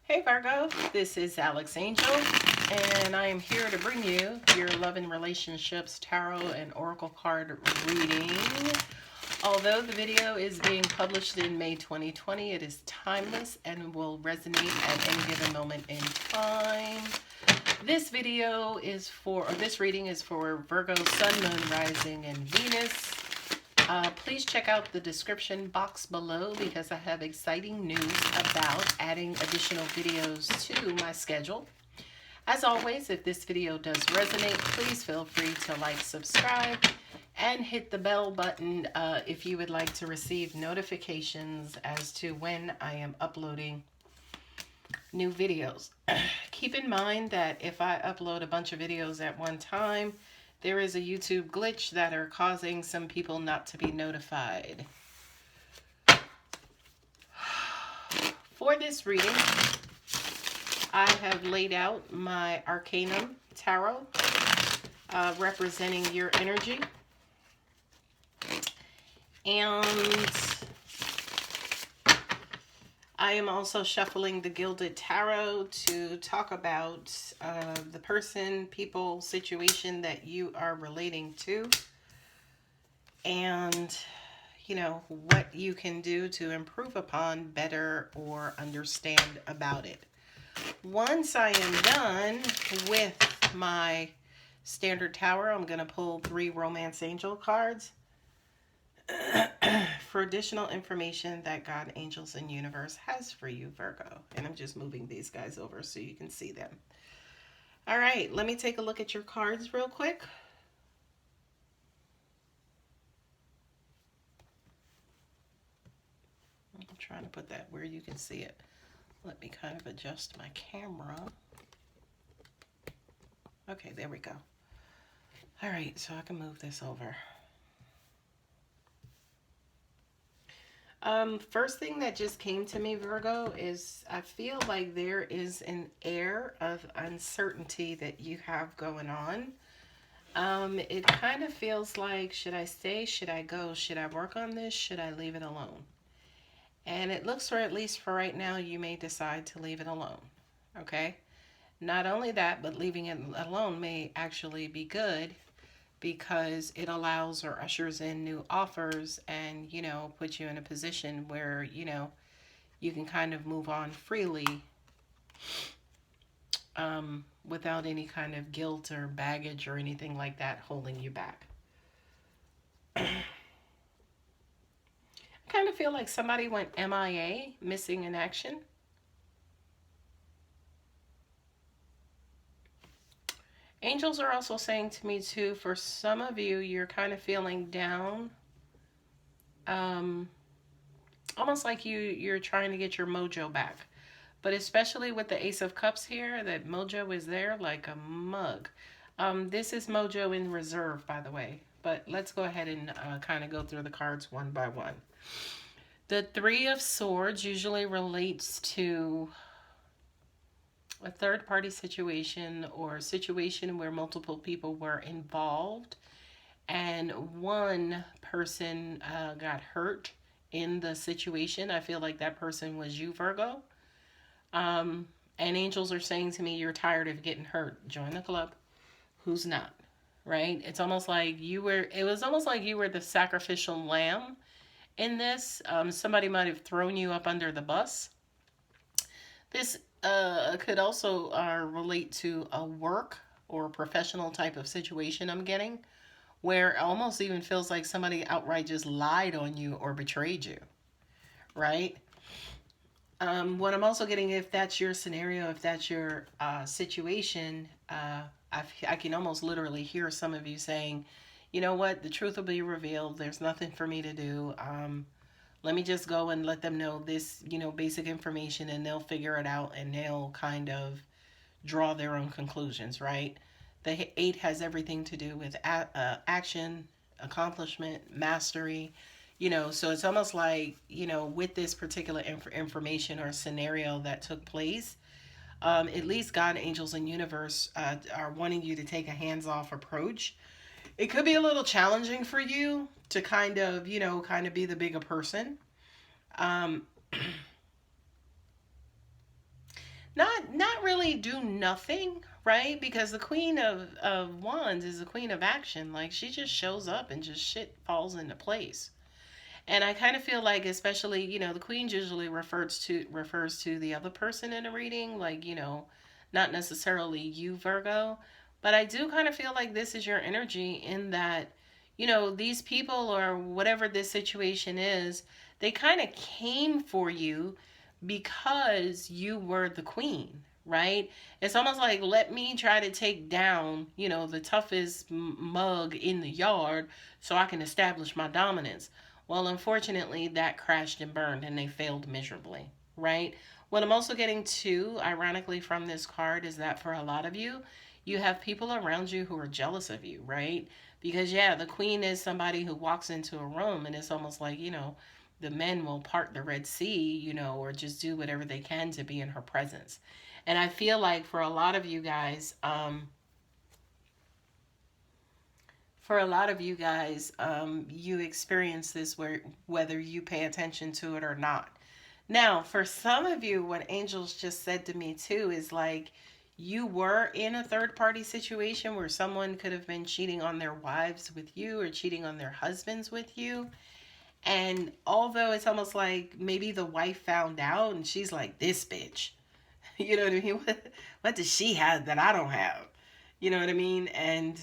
Hey Virgo, this is Alex Angel, and I am here to bring you your love and relationships tarot and oracle card reading. Although the video is being published in May 2020, it is timeless and will resonate at any given moment in time. This video is for, or this reading is for Virgo, Sun, Moon, Rising, and Venus. Please check out the description box below because I have exciting news about adding additional videos to my schedule. As always, if this video does resonate, please feel free to like, subscribe, and hit the bell button if you would like to receive notifications as to when I am uploading new videos. Keep in mind that if I upload a bunch of videos at one time, there is a YouTube glitch that are causing some people not to be notified. For this reading, I have laid out my Arcanum Tarot representing your energy. And I am also shuffling the Gilded Tarot to talk about the person, people, situation that you are relating to. And, you know, what you can do to improve upon, better, or understand about it. Once I am done with my standard tower, I'm going to pull 3 Romance Angel cards for additional information that God, angels, and universe has for you, Virgo. And I'm just moving these guys over so you can see them. All right, let me take a look at your cards real quick. I'm trying to put that where you can see it. Let me kind of adjust my camera. Okay, there we go. All right, so I can move this over. First thing that just came to me, Virgo, is I feel like there is an air of uncertainty that you have going on. It kind of feels like, should I stay? Should I go? Should I work on this? Should I leave it alone? And it looks, for at least for right now, you may decide to leave it alone. Okay? Not only that, but leaving it alone may actually be good, because it allows or ushers in new offers and, you know, puts you in a position where, you know, you can kind of move on freely without any kind of guilt or baggage or anything like that holding you back. I kind of feel like somebody went MIA, missing in action. Angels are also saying to me too, for some of you, you're kind of feeling down. Almost like you're trying to get your mojo back. But especially with the Ace of Cups here, that mojo is there like a mug. This is mojo in reserve, by the way. But let's go ahead and kind of go through the cards one by one. The 3 of Swords usually relates to a third-party situation or a situation where multiple people were involved and one person got hurt in the situation. I feel like that person was you, Virgo. And angels are saying to me, you're tired of getting hurt. Join the club. Who's not? Right? It's almost like it was almost like you were the sacrificial lamb in this. Somebody might have thrown you up under the bus. This could also relate to a work or professional type of situation I'm getting, where it almost even feels like somebody outright just lied on you or betrayed you, right? What I'm also getting, if that's your scenario, if that's your situation, I can almost literally hear some of you saying, you know what, the truth will be revealed. There's nothing for me to do. Let me just go and let them know this, you know, basic information, and they'll figure it out and they'll kind of draw their own conclusions, right? The 8 has everything to do with action, accomplishment, mastery, you know, so it's almost like, you know, with this particular information or scenario that took place, at least God, angels, and universe are wanting you to take a hands-off approach. It could be a little challenging for you to kind of, you know, kind of be the bigger person. really do nothing, right? Because the Queen of Wands is the Queen of Action. Like, she just shows up and just shit falls into place. And I kind of feel like, especially, the Queen usually refers to the other person in a reading, like, not necessarily you, Virgo. But I do kind of feel like this is your energy in that, these people or whatever this situation is, they kind of came for you because you were the queen, right? It's almost like, let me try to take down, the toughest mug in the yard so I can establish my dominance. Well, unfortunately, that crashed and burned and they failed miserably, right? What I'm also getting to, ironically, from this card is that for a lot of you, you have people around you who are jealous of you, right? Because, yeah, the queen is somebody who walks into a room and it's almost like, the men will part the Red Sea, or just do whatever they can to be in her presence. And I feel like for a lot of you guys, you experience this whether you pay attention to it or not. Now, for some of you, what Angels just said to me too is like, you were in a third party situation where someone could have been cheating on their wives with you or cheating on their husbands with you. And although it's almost like maybe the wife found out and she's like, this bitch, you know what I mean? What does she have that I don't have? You know what I mean? And,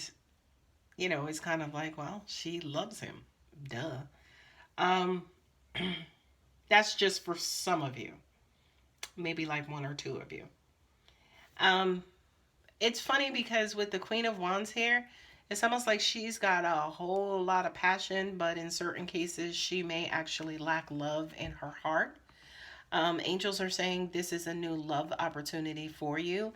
it's kind of like, well, she loves him. Duh. Um, that's just for some of you. Maybe like one or two of you. Um, it's funny because with the Queen of Wands here, it's almost like she's got a whole lot of passion, but in certain cases, she may actually lack love in her heart. Angels are saying this is a new love opportunity for you.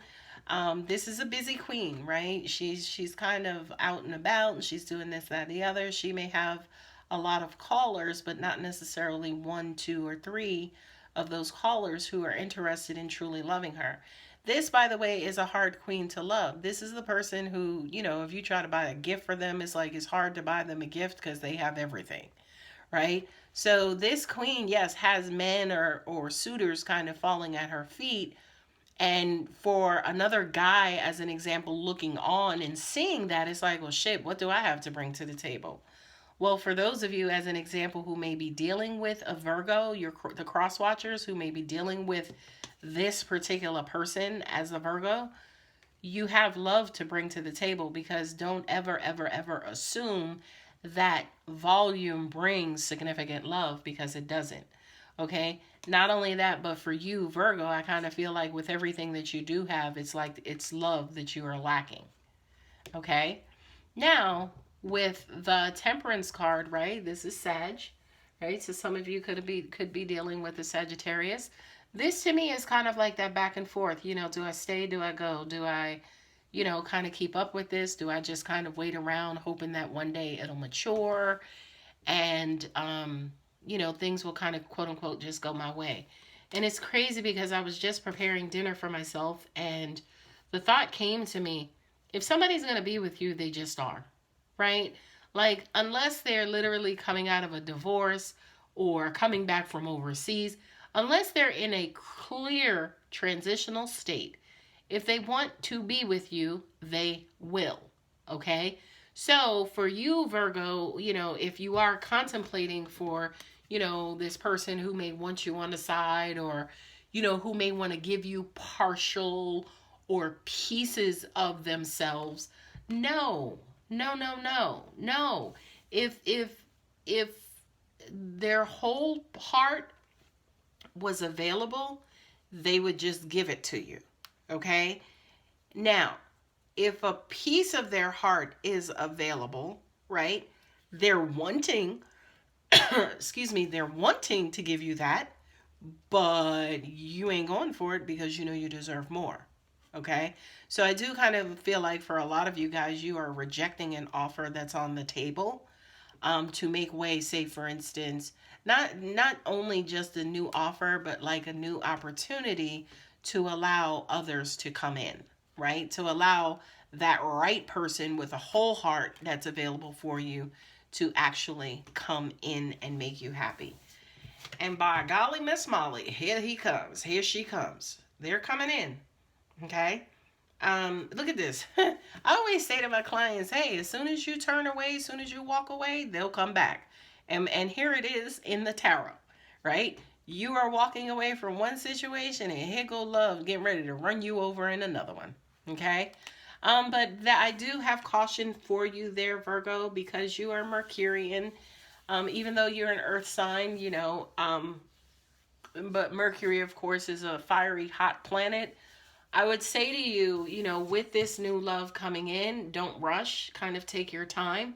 This is a busy queen, right? She's kind of out and about, and she's doing this, that, and the other. She may have a lot of callers, but not necessarily one, two, or three of those callers who are interested in truly loving her. This, by the way, is a hard queen to love. This is the person who, if you try to buy a gift for them, it's like it's hard to buy them a gift because they have everything, right? So this queen, yes, has men or suitors kind of falling at her feet. And for another guy, as an example, looking on and seeing that, it's like, well, shit, what do I have to bring to the table? Well, for those of you, as an example, who may be dealing with a Virgo, the cross watchers who may be dealing with this particular person as a Virgo, you have love to bring to the table, because don't ever, ever, ever assume that volume brings significant love, because it doesn't. Okay? Not only that, but for you, Virgo, I kind of feel like with everything that you do have, it's like it's love that you are lacking. Okay? Now, with the Temperance card, right? This is Sag, right? So some of you could be dealing with the Sagittarius. This to me is kind of like that back and forth. Do I stay? Do I go? Do I, kind of keep up with this? Do I just kind of wait around hoping that one day it'll mature and, things will kind of quote unquote just go my way? And it's crazy because I was just preparing dinner for myself and the thought came to me, if somebody's going to be with you, they just are, right? Like, unless they're literally coming out of a divorce or coming back from overseas, unless they're in a clear transitional state, if they want to be with you, they will. Okay? So for you, Virgo, if you are contemplating for, this person who may want you on the side, or, who may want to give you partial or pieces of themselves, no. If their whole heart was available, they would just give it to you. Okay? Now, if a piece of their heart is available, right? They're wanting, they're wanting to give you that, but you ain't going for it because you deserve more. Okay? So I do kind of feel like for a lot of you guys, you are rejecting an offer that's on the table. To make way, say for instance, not only just a new offer, but like a new opportunity to allow others to come in, right? To allow that right person with a whole heart that's available for you to actually come in and make you happy. And by golly, Miss Molly, here he comes. Here she comes. They're coming in. Okay. Look at this. I always say to my clients, hey, as soon as you turn away, as soon as you walk away, they'll come back. And here it is in the tarot, right? You are walking away from one situation and here go love getting ready to run you over in another one. Okay? But that I do have caution for you there, Virgo, because you are Mercurian. Even though you're an earth sign, but Mercury, of course, is a fiery, hot planet. I would say to you, with this new love coming in, don't rush, kind of take your time,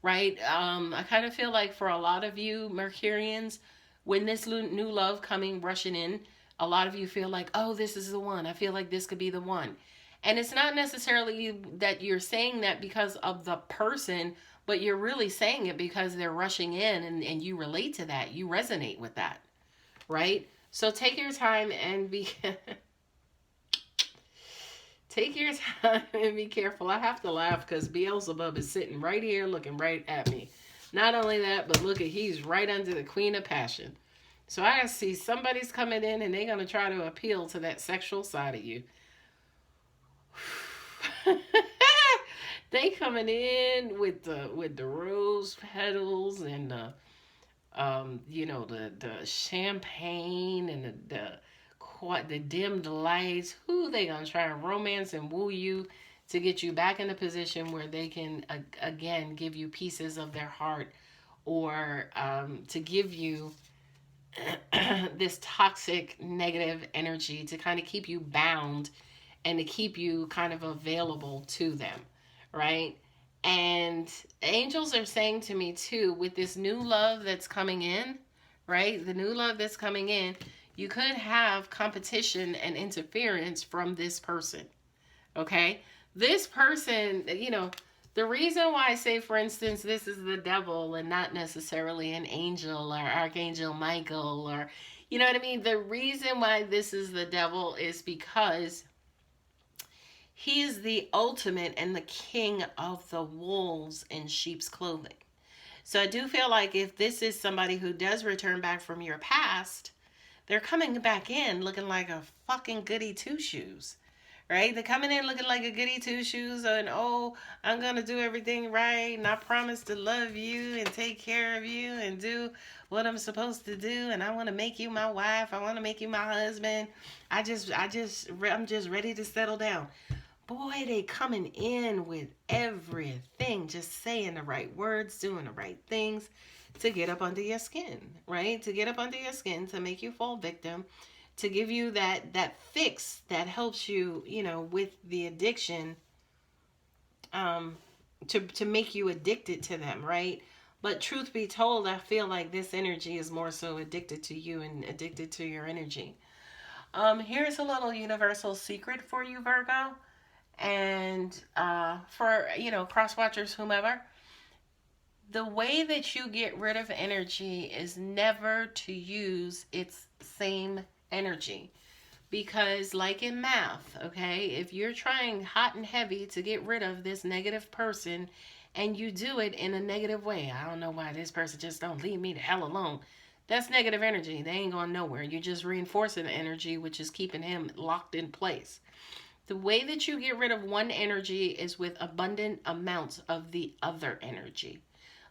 right? I kind of feel like for a lot of you Mercurians, when this new love coming rushing in, a lot of you feel like, oh, this is the one. I feel like this could be the one. And it's not necessarily that you're saying that because of the person, but you're really saying it because they're rushing in and you relate to that. You resonate with that, right? So take your time and be take your time and be careful. I have to laugh because Beelzebub is sitting right here looking right at me. Not only that, but look at he's right under the Queen of Passion. So I see somebody's coming in and they're gonna try to appeal to that sexual side of you. They coming in with the rose petals and the champagne and the dimmed lights. Who they gonna try and romance and woo you to get you back in a position where they can again give you pieces of their heart, or to give you this toxic negative energy to kind of keep you bound and to keep you kind of available to them, right? And angels are saying to me too, with this new love that's coming in, right? The new love that's coming in, you could have competition and interference from this person, okay? This person, the reason why I say, for instance, this is the devil and not necessarily an angel or Archangel Michael, or, you know what I mean? The reason why this is the devil is because he is the ultimate and the king of the wolves in sheep's clothing. So I do feel like if this is somebody who does return back from your past, they're coming back in looking like a fucking goody two shoes, right? They're coming in looking like a goody two shoes, and oh, I'm gonna do everything right, and I promise to love you and take care of you and do what I'm supposed to do, and I want to make you my wife. I want to make you my husband. I'm just ready to settle down. Boy, they coming in with everything, just saying the right words, doing the right things to get up under your skin, right? To get up under your skin, to make you fall victim, to give you that fix that helps you, with the addiction, to make you addicted to them, right? But truth be told, I feel like this energy is more so addicted to you and addicted to your energy. Here's a little universal secret for you, Virgo, and for cross watchers, whomever. The way that you get rid of energy is never to use its same energy. Because, like in math, okay, if you're trying hot and heavy to get rid of this negative person and you do it in a negative way, I don't know why this person just don't leave me the hell alone. That's negative energy. They ain't going nowhere. You're just reinforcing the energy, which is keeping him locked in place. The way that you get rid of one energy is with abundant amounts of the other energy.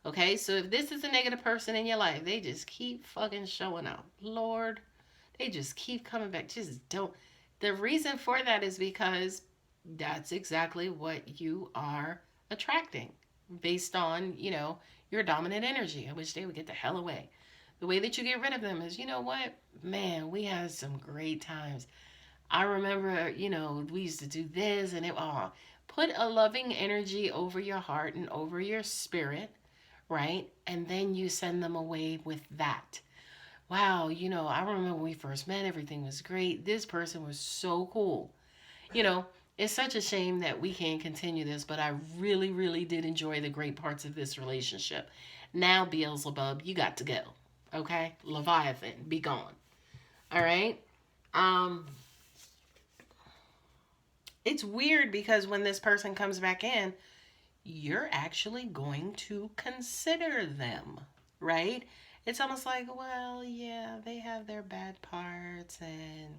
Okay, so if this is a negative person in your life, they just keep fucking showing up. Lord, they just keep coming back. Just don't. The reason for that is because that's exactly what you are attracting based on, your dominant energy. I wish they would get the hell away. The way that you get rid of them is, you know what? Man, we had some great times. I remember, we used to do this and it all. Put a loving energy over your heart and over your spirit, right? And then you send them away with that. Wow, I remember when we first met, everything was great. This person was so cool. You know, it's such a shame that we can't continue this, but I really, really did enjoy the great parts of this relationship. Now, Beelzebub, you got to go. Okay? Leviathan, be gone. All right? Um, it's weird because when this person comes back in, you're actually going to consider them, right? It's almost like, well, yeah, they have their bad parts, and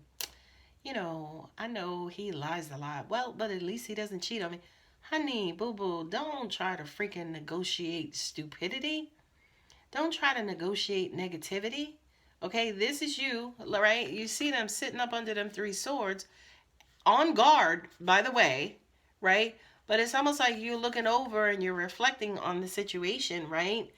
I know he lies a lot. Well, but at least he doesn't cheat on me. Honey, boo boo, don't try to freaking negotiate stupidity. Don't try to negotiate negativity. Okay, this is you, right? You see them sitting up under them three swords on guard, by the way, right? But it's almost like you're looking over and you're reflecting on the situation, right?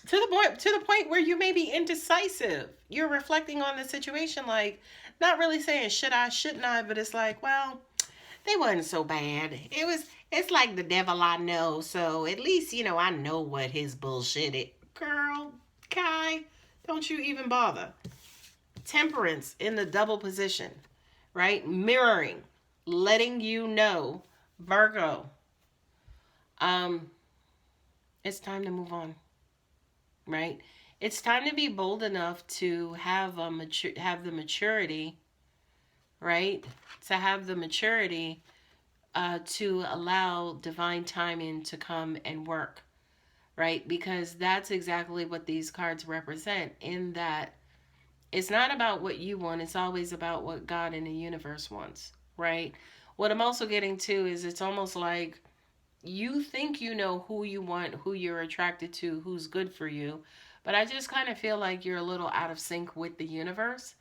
To the point where you may be indecisive. You're reflecting on the situation, like not really saying should I, shouldn't I, but it's like, well, they wasn't so bad. It's like the devil I know, so at least I know what his bullshit is. Girl, Kai, don't you even bother. Temperance in the double position, right? Mirroring, letting you know, Virgo, um, it's time to move on, right? It's time to be bold enough to have the maturity, right? To have the maturity to allow divine timing to come and work, right? Because that's exactly what these cards represent, in that it's not about what you want, it's always about what God in the universe wants, right? What I'm also getting to is it's almost like you think you know who you want, who you're attracted to, who's good for you, but I just kind of feel like you're a little out of sync with the universe.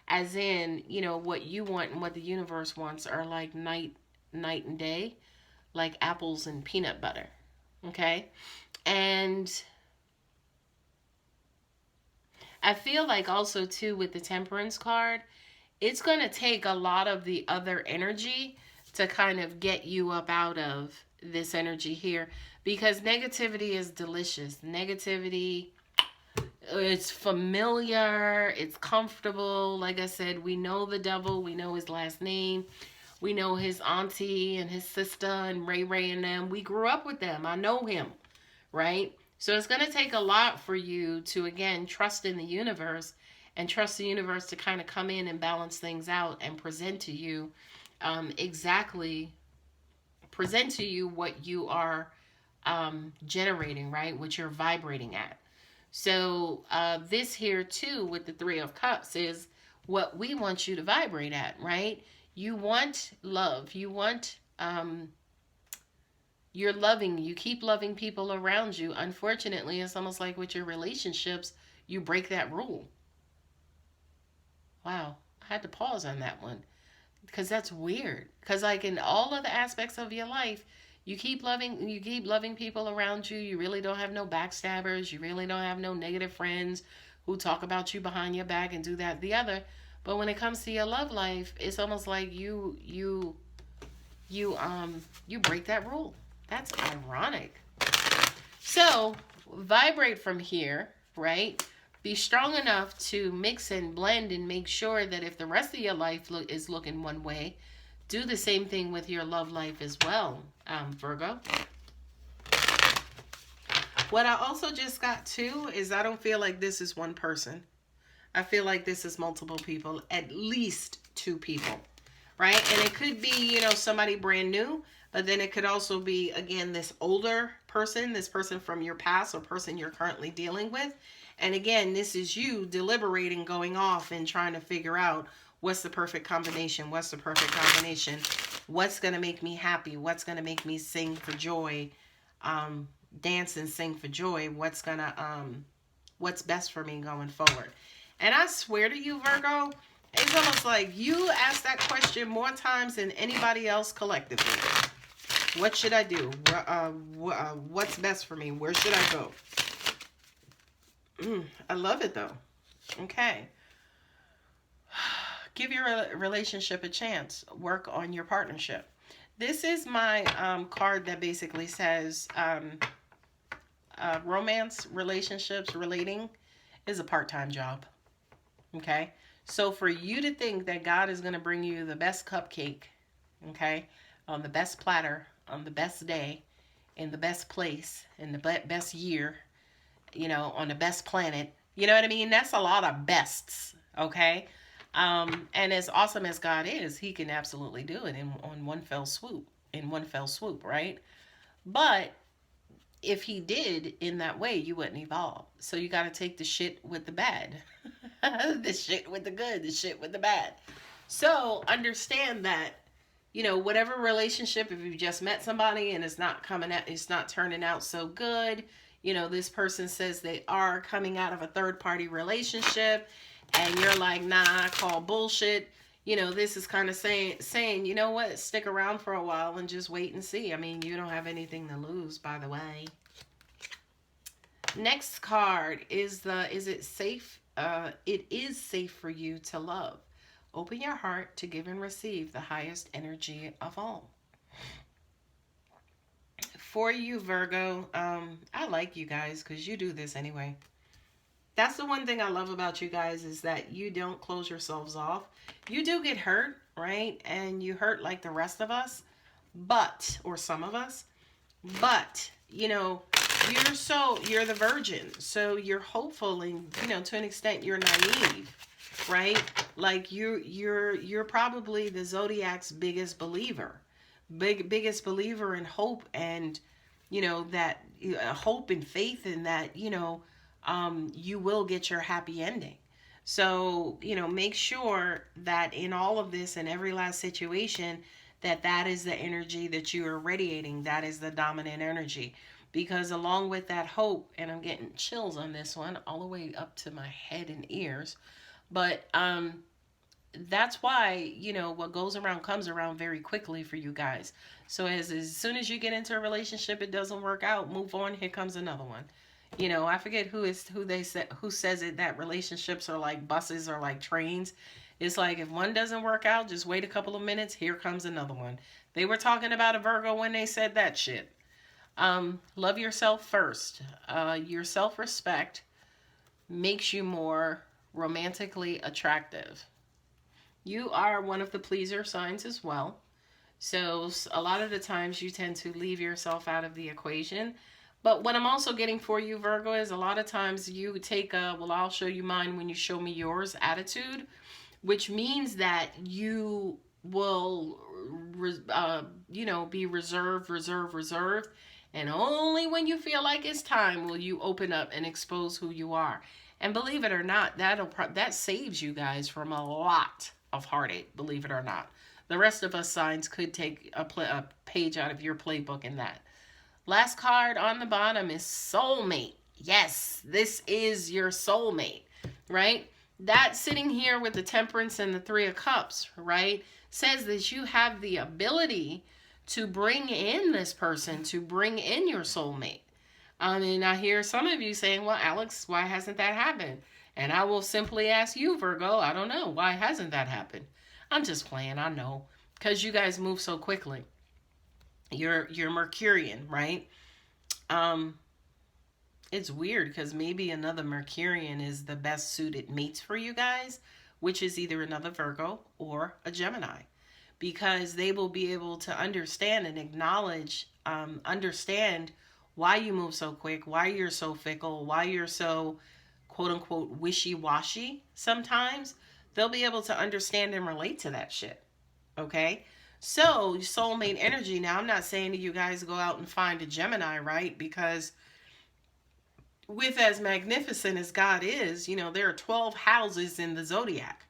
As in, what you want and what the universe wants are like night and day, like apples and peanut butter. Okay? And I feel like also too with the temperance card, it's going to take a lot of the other energy to kind of get you up out of this energy here, because negativity is delicious. Negativity, it's familiar, it's comfortable. Like I said, we know the devil, we know his last name, we know his auntie and his sister and Ray Ray and them. We grew up with them. I know him, right? So it's going to take a lot for you to, again, trust in the universe and trust the universe to kind of come in and balance things out and present to you exactly, present to you what you are generating, right? What you're vibrating at. So this here too with the Three of Cups is what we want you to vibrate at, right? You want love. You want, you're loving. You keep loving people around you. Unfortunately, it's almost like with your relationships, you break that rule. Wow. I had to pause on that one because that's weird. Because like in all other aspects of your life, you keep loving people around you. You really don't have no backstabbers. You really don't have no negative friends who talk about you behind your back and do that the other. But when it comes to your love life, it's almost like you break that rule. That's ironic. So, vibrate from here, right? Be strong enough to mix and blend and make sure that if the rest of your life is looking one way, do the same thing with your love life as well, Virgo. What I also just got too is I don't feel like this is one person. I feel like this is multiple people, at least two people, right? And it could be, somebody brand new, but then it could also be, again, this older person, this person from your past or person you're currently dealing with. And again, this is you deliberating, going off and trying to figure out what's the perfect combination, what's the perfect combination, what's going to make me happy, what's going to make me sing for joy, dance and sing for joy, what's best for me going forward. And I swear to you, Virgo, it's almost like you ask that question more times than anybody else collectively. What should I do? What's best for me? Where should I go? I love it though. Okay. Give your relationship a chance. Work on your partnership. This is my card that basically says romance, relationships, relating is a part-time job. Okay? So for you to think that God is going to bring you the best cupcake, okay, on the best platter, on the best day, in the best place, in the best year, on the best planet, you know what I mean? That's a lot of bests, okay? And as awesome as God is, he can absolutely do it on one fell swoop, right? But if he did in that way, you wouldn't evolve. So you got to take the shit with the bad, the shit with the good, the shit with the bad. So understand that, whatever relationship, if you just met somebody and it's not coming out, it's not turning out so good, this person says they are coming out of a third party relationship and you're like, nah, I call bullshit. This is kind of saying, you know what, stick around for a while and just wait and see. I mean, you don't have anything to lose, by the way. Next card is it safe? It is safe for you to love. Open your heart to give and receive the highest energy of all. For you, Virgo, I like you guys because you do this anyway. That's the one thing I love about you guys is that you don't close yourselves off. You do get hurt, right? And you hurt like the rest of us, or some of us, but, you're the virgin. So you're hopeful and, to an extent you're naive, right? Like you're probably the zodiac's biggest believer, biggest believer in hope and, that hope and faith in that, you will get your happy ending. So, make sure that in all of this and every last situation, that is the energy that you are radiating. That is the dominant energy. Because along with that hope, and I'm getting chills on this one, all the way up to my head and ears. But that's why, what goes around comes around very quickly for you guys. So as soon as you get into a relationship, it doesn't work out, move on, here comes another one. I forget who says it, that relationships are like buses or like trains. It's like if one doesn't work out, just wait a couple of minutes, here comes another one. They were talking about a Virgo when they said that shit. Love yourself first. Your self-respect makes you more romantically attractive. You are one of the pleaser signs as well. So a lot of the times you tend to leave yourself out of the equation. But what I'm also getting for you, Virgo, is a lot of times you take I'll show you mine when you show me yours attitude, which means that you will, be reserved. And only when you feel like it's time will you open up and expose who you are. And believe it or not, that saves you guys from a lot of heartache, believe it or not. The rest of us signs could take a page out of your playbook in that. Last card on the bottom is soulmate. Yes, this is your soulmate, right? That sitting here with the Temperance and the Three of Cups, right, says that you have the ability to bring in this person, to bring in your soulmate. I mean, I hear some of you saying, well, Alex, why hasn't that happened? And I will simply ask you, Virgo, I don't know. Why hasn't that happened? I'm just playing, I know. Because you guys move so quickly. You're Mercurian, right? It's weird because maybe another Mercurian is the best suited mates for you guys, which is either another Virgo or a Gemini, because they will be able to understand and acknowledge, understand why you move so quick, why you're so fickle, why you're so quote unquote wishy-washy sometimes. They'll be able to understand and relate to that shit. Okay? So, soulmate energy. Now, I'm not saying that you guys go out and find a Gemini, right? Because with as magnificent as God is, there are 12 houses in the zodiac.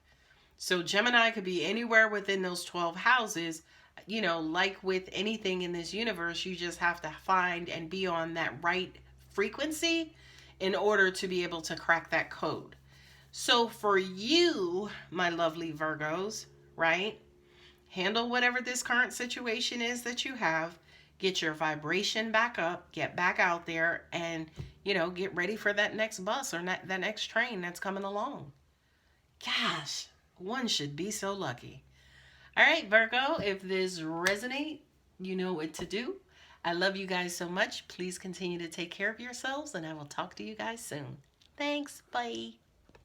So, Gemini could be anywhere within those 12 houses. Like with anything in this universe, you just have to find and be on that right frequency in order to be able to crack that code. So, for you, my lovely Virgos, right? Handle whatever this current situation is that you have. Get your vibration back up. Get back out there and, get ready for that next bus or that next train that's coming along. Gosh, one should be so lucky. All right, Virgo, if this resonates, you know what to do. I love you guys so much. Please continue to take care of yourselves, and I will talk to you guys soon. Thanks. Bye.